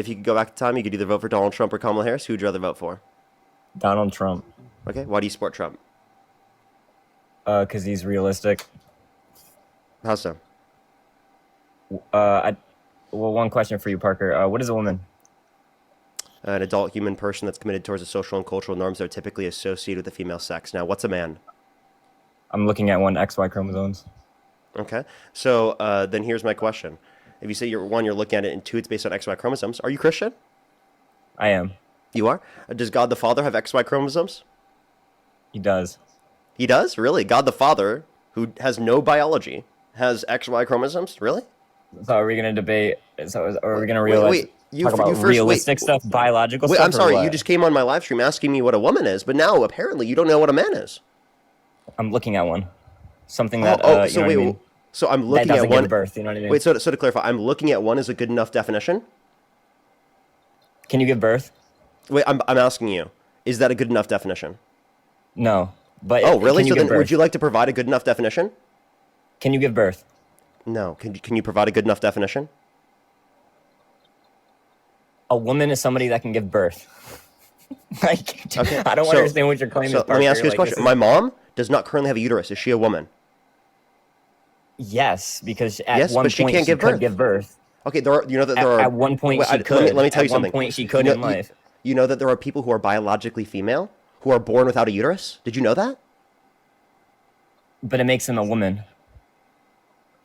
If you could go back in time, you could either vote for Donald Trump or Kamala Harris. Who would you rather vote for? Donald Trump. Okay, why do you support Trump? Because he's realistic. How so? Well, one question for you, Parker. What is a woman? An adult human person that's committed towards the social and cultural norms that are typically associated with the female sex. Now, what's a man? I'm looking at one XY chromosomes. Okay, so then here's my question. If you say you're looking at it, and two, it's based on XY chromosomes. Are you Christian? I am. You are? Does God the Father have XY chromosomes? He does. He does? Really? God the Father, who has no biology, has XY chromosomes? Really? So are we going to debate? So are we going to realize? Talk about realistic stuff, biological stuff? I'm sorry, you just came on my live stream asking me what a woman is, but now apparently you don't know what a man is. I'm looking at one. Something that, so wait, I mean? So I'm looking at one. Give birth, you know what I mean? Wait, so to clarify, I'm looking at one is a good enough definition? Can you give birth? Wait, I'm asking you, is that a good enough definition? No, but oh, really? So then, would you like to provide a good enough definition? Can you give birth? No. Can you provide a good enough definition? A woman is somebody that can give birth. Like, okay. I don't understand what you're claiming. So let me ask you this question. My mom does not currently have a uterus. Is she a woman? Yes, because at one point she could give birth. Okay, at one point she could. Let me tell you something. At one point she could in life. You know that there are people who are biologically female who are born without a uterus? Did you know that? But it makes them a woman.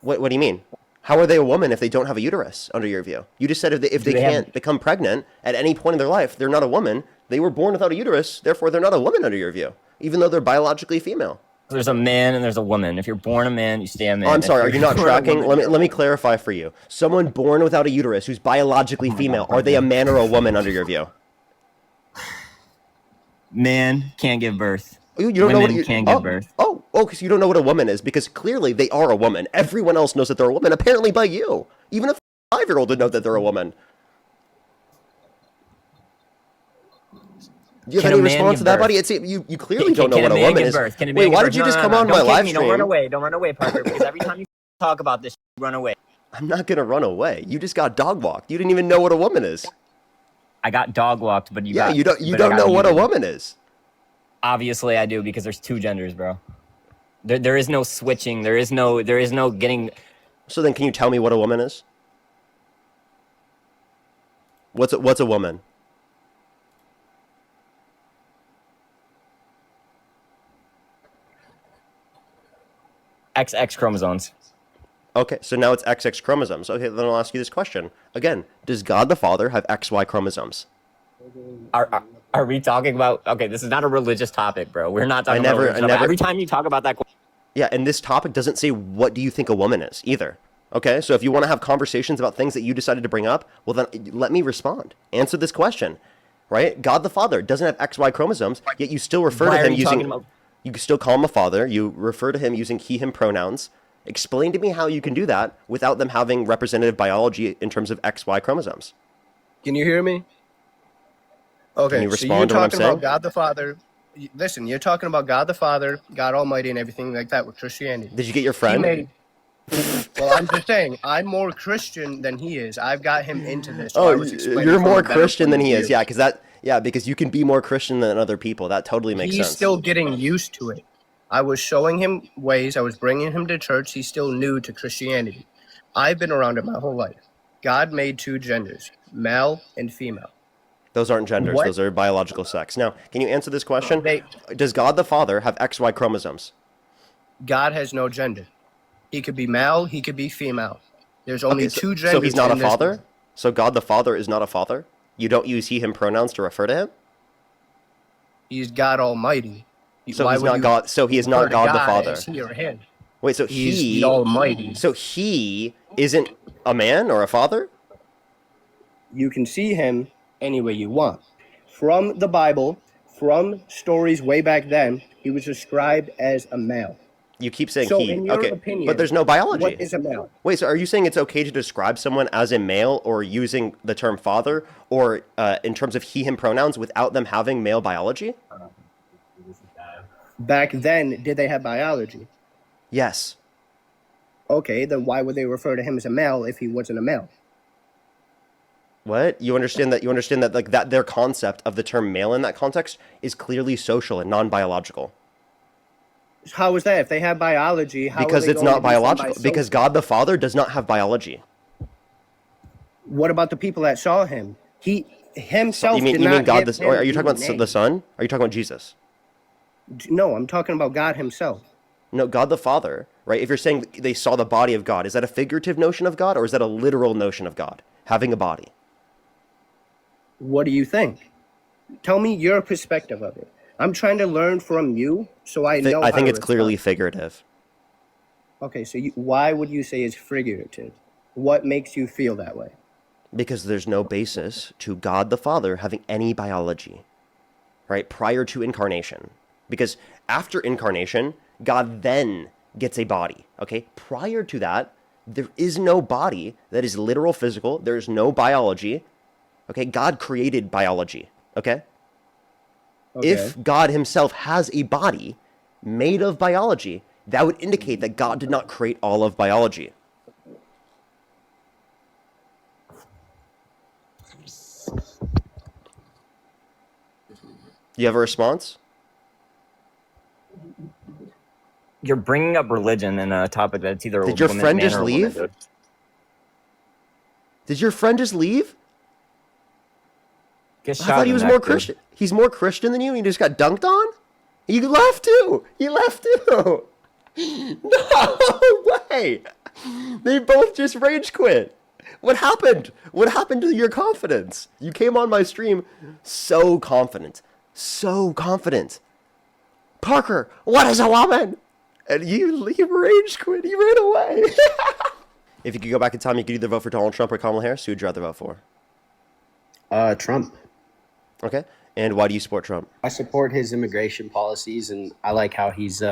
What do you mean? How are they a woman if they don't have a uterus, under your view? You just said if they can't become pregnant at any point in their life, they're not a woman. They were born without a uterus, therefore they're not a woman under your view, even though they're biologically female. There's a man and there's a woman. If you're born a man, you stay a man. Oh, I'm sorry, are you not tracking? Let me clarify for you. Someone born without a uterus who's biologically female, are they a man or a woman under your view? Man can't give birth. You don't know what can't give birth. Because you don't know what a woman is, because clearly they are a woman. Everyone else knows that they're a woman, apparently by you. Even a 5-year-old would know that they're a woman. Do you have any response to that, buddy? You clearly don't know what a woman is. Wait, why did you just come on my live stream? Don't run away, Parker, because every time you talk about this, you run away. I'm not going to run away. You just got dog walked. You didn't even know what a woman is. I got dog walked, but you don't know what a woman is. Obviously I do, because there's two genders, bro. There is no switching. There is no getting. So then, can you tell me what a woman is? What's a woman? XX chromosomes. Okay, so now it's XX chromosomes. Okay, then I'll ask you this question again: does God the Father have XY chromosomes? Are we talking about? Okay, this is not a religious topic, bro. We're not talking about religion. Every time you talk about that. Yeah, and this topic doesn't say what do you think a woman is either. Okay, so if you want to have conversations about things that you decided to bring up, well then let me respond. Answer this question, right? God the Father doesn't have XY chromosomes, yet you still refer to him using. You can still call him a father. You refer to him using he/him pronouns. Explain to me how you can do that without them having representative biology in terms of XY chromosomes. Can you hear me? Okay, can you respond to what I'm saying? About God the Father. Listen, you're talking about God the Father, God Almighty, and everything like that with Christianity. Did you get your friend? Well, I'm just saying, I'm more Christian than he is. I've got him into this. So you're more Christian than he is. Yeah, because you can be more Christian than other people. That totally makes sense. He's still getting used to it. I was showing him ways. I was bringing him to church. He's still new to Christianity. I've been around it my whole life. God made two genders, male and female. Those aren't genders. What? Those are biological sex. Now, can you answer this question? Does God the Father have XY chromosomes? God has no gender. He could be male. He could be female. There's only two genders. So he's not a father? So God the Father is not a father? You don't use he/him pronouns to refer to him? He's God Almighty. So he's not God. So he is not God the Father. He or him. Wait, so he's the Almighty. So he isn't a man or a father? You can see him any way you want. From the Bible, from stories way back then, he was described as a male. You keep saying so he. In your okay, opinion, but there's no biology. What is a male? Wait, so are you saying it's okay to describe someone as a male or using the term father or in terms of he/him pronouns without them having male biology? Back then, did they have biology? Yes. Okay, then why would they refer to him as a male if he wasn't a male? What? You understand that like that their concept of the term male in that context is clearly social and non-biological. How is that? If they have biology, how are Because they it's going to not be biological. Because semi-social? God the Father does not have biology. What about the people that saw him? He So, you himself mean did you mean not God give this? Or him are you talking about the DNA. Son? Are you talking about Jesus? No, I'm talking about God himself. No, God the Father, right? If you're saying they saw the body of God, is that a figurative notion of God or is that a literal notion of God having a body? What do you think? Tell me your perspective of it. I'm trying to learn from you so I know I how think to it's clearly respond. figurative. Okay, so why would you say it's figurative? What makes you feel that way? Because there's no basis to God the Father having any biology, right? Prior to incarnation. Because after incarnation, God then gets a body, okay? Prior to that, there is no body that is literal physical. There is no biology, okay? God created biology, okay? Okay. If God himself has a body made of biology, that would indicate that God did not create all of biology. You have a response? You're bringing up religion in a topic that's either a Did your friend man just or a woman, leave? dude. Did your friend just leave? Get I shot thought in he the was neck, more dude. Christian. He's more Christian than you, and he just got dunked on? You left too. You left too. No way. They both just rage quit. What happened? What happened to your confidence? You came on my stream so confident. So confident. Parker, what is a woman? And you rage quit. You ran away. If you could go back in time, you could either vote for Donald Trump or Kamala Harris. Who would you rather vote for? Trump. Okay. And why do you support Trump? I support his immigration policies, and I like how he's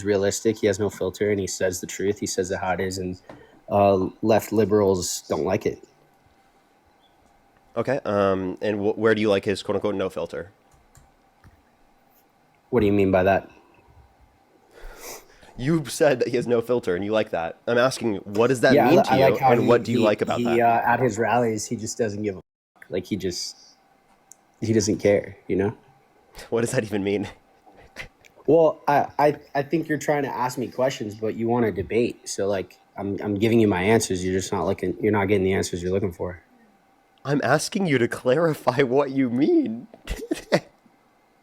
realistic. He has no filter, and he says the truth. He says it how it is, and left liberals don't like it. Okay. And where do you like his quote unquote no filter? What do you mean by that? You said that he has no filter, and you like that. I'm asking, what does that Yeah, mean to I you, like how and what do you like about he that? at his rallies he just doesn't give a fuck. Like he doesn't care, you know. What does that even mean? Well, I think you're trying to ask me questions, but you want to debate. So like I'm giving you my answers. You're just not looking. You're not getting the answers you're looking for. I'm asking you to clarify what you mean.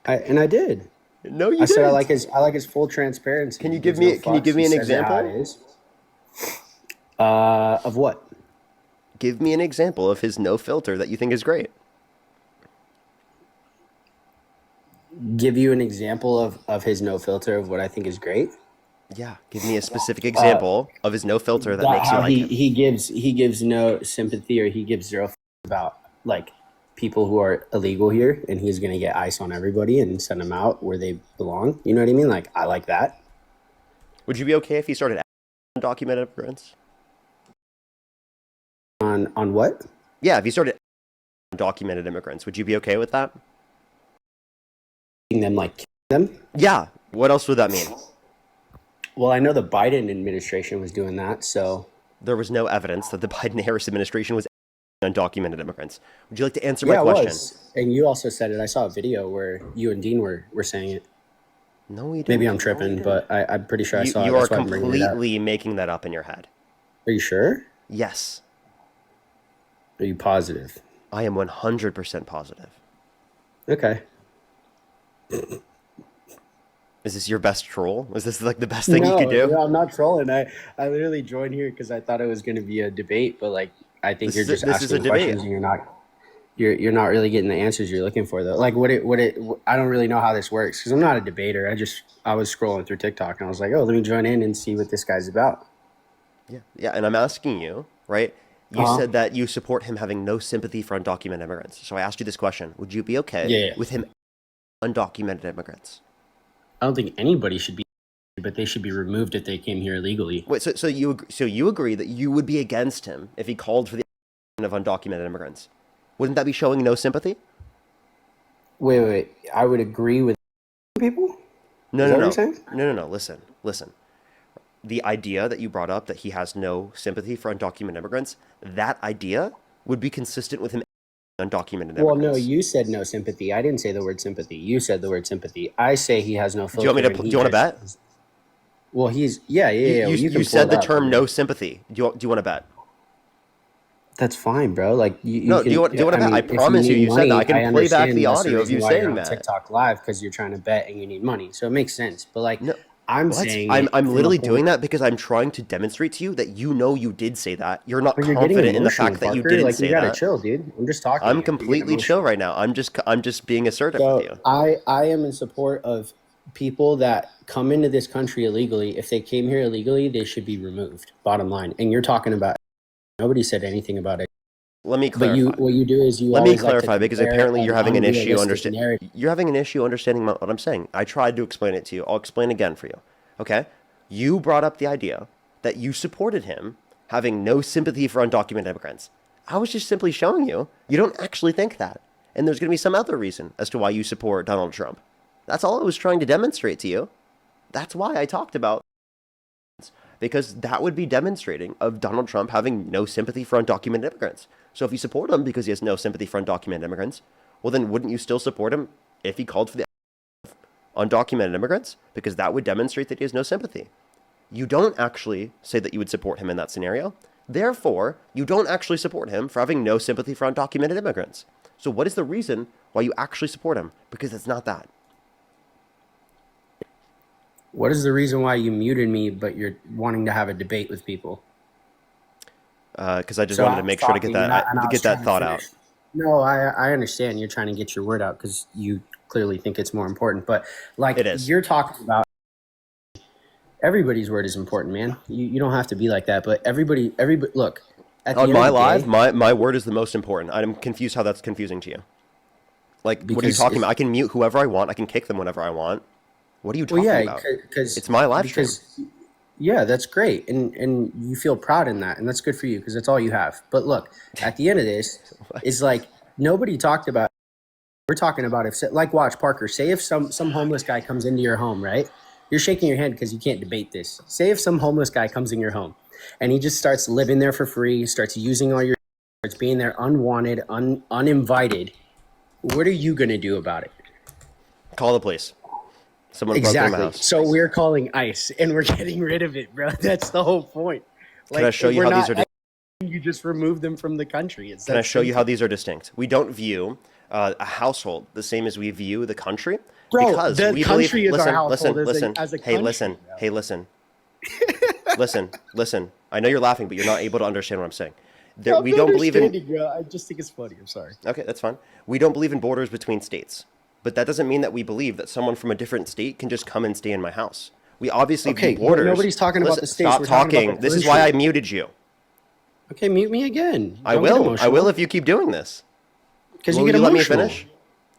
I did. No, you I said didn't. I like his full transparency. Can you He give gives no me? Can you fucks. give me He an says it how it example? is. Of what? Give me an example of his no filter that you think is great. Give you an example of his no filter of what I think is great. Yeah, give me a specific example of his no filter that That makes you how like him. he gives no sympathy, or he gives zero about like people who are illegal here, and he's gonna get ice on everybody and send them out where they belong. You know what I mean? Like I like that. Would you be okay if he started undocumented immigrants? On what? Yeah, if he started undocumented immigrants, would you be okay with that? Them like them. Yeah. What else would that mean? Well, I know the Biden administration was doing that, so There was no evidence that the Biden-Harris administration was undocumented immigrants. Would you like to answer my yeah, it question? was. And you also said it. I saw a video where you and Dean were saying it. No, we didn't. Maybe I'm tripping, but I'm pretty sure I saw it. You are That's why I'm bringing it up. completely making that up in your head. Are you sure? Yes, Are you positive? I am 100% positive. Okay. Is this your best troll? Is this like the best thing you could do? No, I'm not trolling. I literally joined here because I thought it was going to be a debate, but like I think you're just This is a asking debate. questions and you're not really getting the answers you're looking for though. Like I don't really know how this works because I'm not a debater. I was scrolling through TikTok and I was like, oh, let me join in and see what this guy's about. Yeah, and I'm asking you, right? You Uh-huh. said that you support him having no sympathy for undocumented immigrants. So I asked you this question: would you be okay Yeah. with him undocumented immigrants? I don't think anybody should be, but they should be removed if they came here illegally. Wait, so you agree that you would be against him if he called for the of undocumented immigrants? Wouldn't that be showing no sympathy? Wait. I would agree with people. No, Is no, that no. what you're saying? No. Listen. The idea that you brought up that he has no sympathy for undocumented immigrants, that idea would be consistent with him undocumented Well, no, immigrants. you said no sympathy. I didn't say the word sympathy. You said the word sympathy. I say he has no Do you want me filter. to? Do you want to bet? Well, yeah. Well, you can You pull said it the up. term no sympathy. Do you want to bet? That's fine, bro. Like you No, can. do you want to bet? mean, I if you promise you, need you said that. I money, can I play back the understand that's the audio of reason you why you're saying on that. TikTok live, because you're trying to bet and you need money. So it makes sense. But like, No, I'm what? saying I'm it I'm from a literally point. doing that because I'm trying to demonstrate to you that you know you did say that. You're not But you're getting confident in the emotional, fact that you Parker. didn't Like, you say gotta that. chill, dude. I'm just talking to I'm you. You're getting completely chill emotional. right now. I'm just being assertive with So you. I am in support of people that come into this country illegally. If they came here illegally, they should be removed. Bottom line. And you're talking about, nobody said anything about it. Let me But clarify. what you do is you Let me always like to clarify because compare apparently an you're having an issue unrealistic narrative. You're having an issue understanding what I'm saying. I tried to explain it to you. I'll explain again for you. Okay? You brought up the idea that you supported him having no sympathy for undocumented immigrants. I was just simply showing you you don't actually think that. And there's going to be some other reason as to why you support Donald Trump. That's all I was trying to demonstrate to you. That's why I talked about, because that would be demonstrating of Donald Trump having no sympathy for undocumented immigrants. So if you support him because he has no sympathy for undocumented immigrants, well then wouldn't you still support him if he called for the undocumented immigrants? Because that would demonstrate that he has no sympathy. You don't actually say that you would support him in that scenario. Therefore, you don't actually support him for having no sympathy for undocumented immigrants. So what is the reason why you actually support him? Because it's not that. What is the reason why you muted me, but you're wanting to have a debate with people? Because I just So wanted I to was make sure to talking, and I was get that trying to thought out. finish. No, I understand. You're trying to get your word out because you clearly think it's more important. But like, It is. you're talking about, everybody's word is important, man. You don't have to be like that. But everybody, look, at the On end my of the live, day, my word is the most important. I'm confused how that's confusing to you. Like, what are you because talking about? I can mute whoever I want. I can kick them whenever I want. What are you well, talking yeah, about? because It's my live stream. yeah, that's great, and you feel proud in that, and that's good for you because that's all you have. But look, at the end of this, is like, nobody talked about. We're talking about, if, like, watch, Parker. Say if some homeless guy comes into your home, right? You're shaking your head because you can't debate this. Say if some homeless guy comes in your home, and he just starts living there for free, starts using all your, starts being there unwanted, uninvited. What are you gonna do about it? Call the police. Someone broke into my Exactly. house. So we're calling ICE and we're getting rid of it, bro. That's the whole point. Can I show you how these are? You just remove them from the country. Can I show you how these are distinct? We don't view a household the same as we view the country, Bro, because the we country believe. is our Listen, household as a- listen, as a Hey, country, listen. bro. Hey, listen. Listen. I know you're laughing, but you're not able to understand what I'm saying. We don't believe in. Bro. I just think it's funny. I'm sorry. Okay, that's fine. We don't believe in borders between states, but that doesn't mean that we believe that someone from a different state can just come and stay in my house. We obviously Okay, view borders. nobody's talking about the states. Stop We're talking about talking. the This is why I country. muted you. Okay, mute me again. I Don't get will. I emotional. will if you keep doing this. Because Will you get you let emotional. me finish?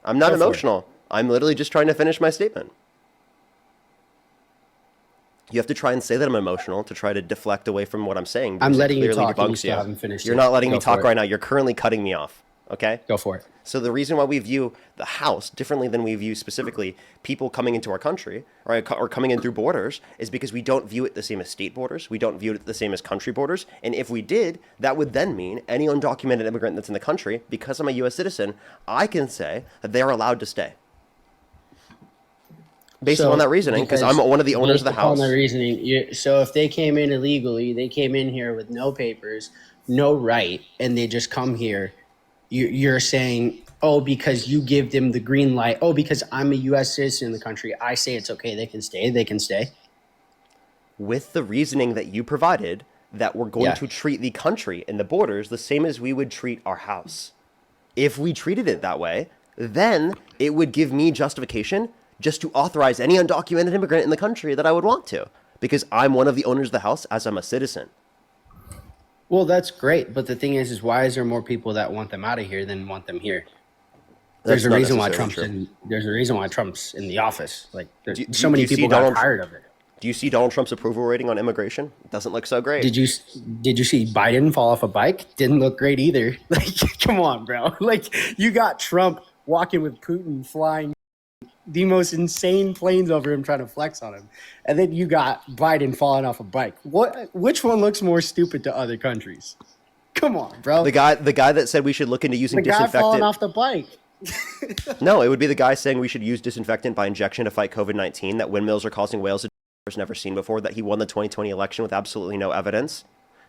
I'm not Go for it. emotional. I'm literally just trying to finish my statement. You have to try and say that I'm emotional to try to deflect away from what I'm saying. I'm because it letting you clearly talk and you debunks still haven't finished You're it. not letting Go me for talk it. right now. You're currently cutting me off. Okay? Go for it. So the reason why we view the house differently than we view specifically people coming into our country or coming in through borders is because we don't view it the same as state borders. We don't view it the same as country borders. And if we did, that would then mean any undocumented immigrant that's in the country, because I'm a U.S. citizen, I can say that they are allowed to stay. Based upon that reasoning, because I'm one of the owners of the house. Based upon that reasoning, so if they came in illegally, they came in here with no papers, no right, and they just come here, you're saying, oh, because you give them the green light, oh, because I'm a U.S. citizen in the country, I say it's okay, they can stay. With the reasoning that you provided, that we're going to treat the country and the borders the same as we would treat our house. If we treated it that way, then it would give me justification just to authorize any undocumented immigrant in the country that I would want to, because I'm one of the owners of the house as I'm a citizen. Well, that's great, but the thing is why is there more people that want them out of here than want them here? There's a reason why Trump's in the office. Like, there's so many people got tired of it. Do you see Donald Trump's approval rating on immigration? It doesn't look so great. Did you see Biden fall off a bike? Didn't look great either. Like, come on, bro. Like, you got Trump walking with Putin flying the most insane planes over him trying to flex on him. And then you got Biden falling off a bike. Which one looks more stupid to other countries? Come on, bro. The guy that said we should look into using The guy falling disinfectant. off the bike. No, it would be the guy saying we should use disinfectant by injection to fight COVID-19, that windmills are causing whales that never seen before, that he won the 2020 election with absolutely no evidence,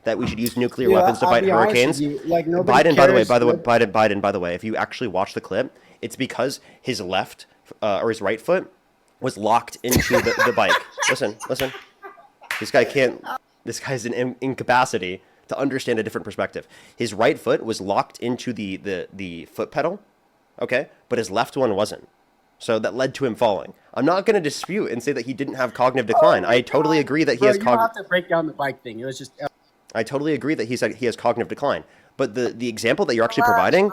that we should use nuclear weapons to I'll fight be honest with hurricanes. you, like, nobody Biden, cares. Biden, by the way, if you actually watch the clip, it's because his left or his right foot was locked into the bike. Listen. This guy's an incapacity to understand a different perspective. His right foot was locked into the foot pedal, okay? But his left one wasn't. So that led to him falling. I'm not going to dispute and say that he didn't have cognitive decline. I totally agree that he has You don't have to break down the bike thing. It was just... I totally agree that he has cognitive decline. But the example that you're actually providing,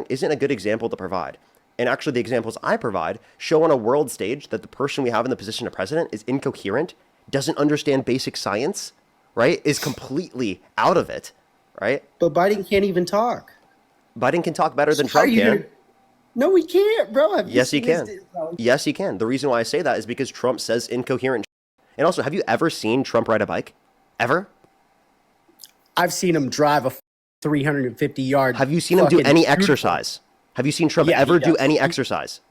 isn't a good example to provide. And actually the examples I provide show on a world stage that the person we have in the position of president is incoherent, doesn't understand basic science, right? Is completely out of it, right? But Biden can't even talk. Biden can talk better than Trump can. No, he can't, bro. Yes, he can. Yes, he can. The reason why I say that is because Trump says incoherent. And also, have you ever seen Trump ride a bike? Ever? I've seen him drive a 350-yard. Have you seen him do any exercise? Have you seen Trump ever do any exercise?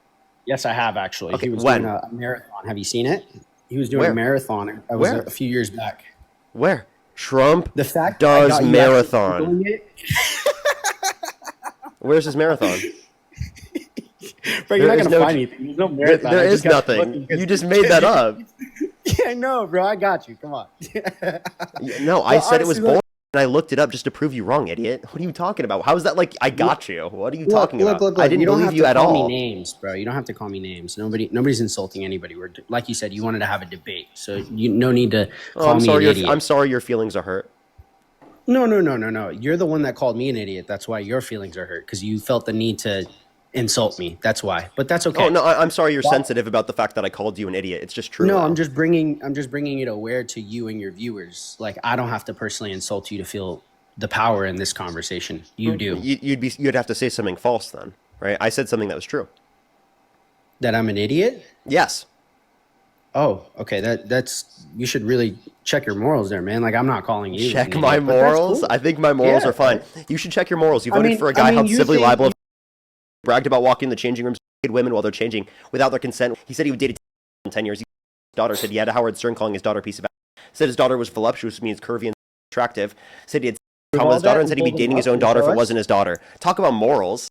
Yes, I have, actually. Okay, he was when? doing a marathon. Have you seen it? He was doing Where? a marathon. That was a few years back. Where? Trump The fact does that I got you marathon. doing it, Where's his marathon? bro, you're There not is going to no- find anything. There's no marathon. There I is just got nothing. looking. You just made that up. Yeah, I know, bro. I got you. Come on. No, I said it was honestly, boring, and I looked it up just to prove you wrong, idiot. What are you talking about? How is that like I got you? What are you talking about? Look, I didn't don't believe have you to at call all. Me names, bro. You don't have to call me names. Nobody's insulting anybody. We're like you said, you wanted to have a debate, so you no need to call me an idiot. I'm sorry your feelings are hurt. No. You're the one that called me an idiot. That's why your feelings are hurt, because you felt the need to insult me. That's why. But that's okay. Oh no, I'm sorry you're sensitive about the fact that I called you an idiot. It's just true. No, though. I'm just bringing it aware to you and your viewers. Like, I don't have to personally insult you to feel the power in this conversation. You do. You'd have to say something false then, right? I said something that was true. That I'm an idiot? Yes. Oh, okay. That's you should really check your morals there, man. Like, I'm not calling you. Check an my idiot, but that's morals. cool. I think my morals Yeah. are fine. You should check your morals. You voted for a guy held you civilly think- liable, bragged about walking in the changing rooms with women while they're changing without their consent. He said he would date in 10 years. His daughter said he had Howard Stern calling his daughter a piece of ass. Said his daughter was voluptuous, means curvy and attractive. Said he had with his daughter and said he'd be dating his own daughter if it wasn't his daughter. Talk about morals.